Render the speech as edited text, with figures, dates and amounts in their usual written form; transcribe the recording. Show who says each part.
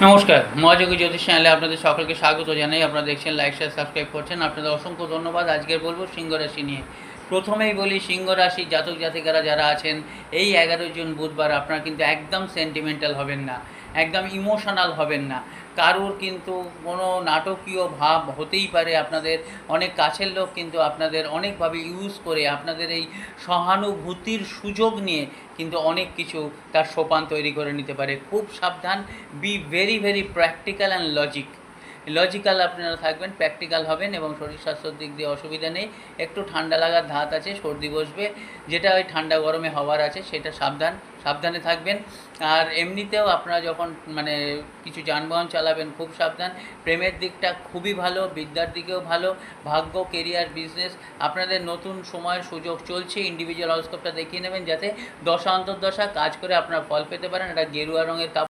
Speaker 1: নমস্কার, মহাযোগী জ্যোতিষ চ্যানেলে আপনাদের সকলকে স্বাগত জানাই। আপনারা দেখছেন, লাইক শেয়ার সাবস্ক্রাইব করছেন, আপনাদের অসংখ্য ধন্যবাদ। আজকে বলবো সিংহ রাশি নিয়ে। প্রথমেই বলি, সিংহ রাশি জাতক জাতিকারা যারা আছেন, এই 11 জুন বুধবার আপনারা কিন্তু একদম সেন্টিমেন্টাল হবেন না, একদম ইমোশনাল হবেন না। কারুর কিন্তু কোনো নাটকীয় ভাব হতেই পারে। আপনাদের অনেক কাছের লোক কিন্তু আপনাদের অনেকভাবে ইউজ করে আপনাদের এই সহানুভূতির সুযোগ নিয়ে কিন্তু অনেক কিছু তার সোপান তৈরি করে নিতে পারে। খুব সাবধান, be very very practical and logical আপনারা থাকবেন, প্র্যাকটিক্যাল হবেন এবং শরীর স্বাস্থ্যের দিক দিয়ে অসুবিধা নেই। একটু ঠান্ডা লাগার ধাত আছে, সর্দি বসবে, যেটা ওই ঠান্ডা গরমে হওয়ার আছে, সেটা সাবধানে থাকবেন। আর এমনিতেও আপনারা যখন কিছু যানবাহন চালাবেন খুব সাবধান। প্রেমের দিকটা খুবই ভালো, বিদ্যার দিকেও ভালো, ভাগ্য, কেরিয়ার, বিজনেস আপনাদের নতুন সময়ের সুযোগ চলছে। ইন্ডিভিজুয়াল হরোস্কোপটা দেখিয়ে নেবেন যাতে দশা অন্তর্দশা কাজ করে আপনারা ফল পেতে পারেন। এটা গেরুয়া রঙের কাপড়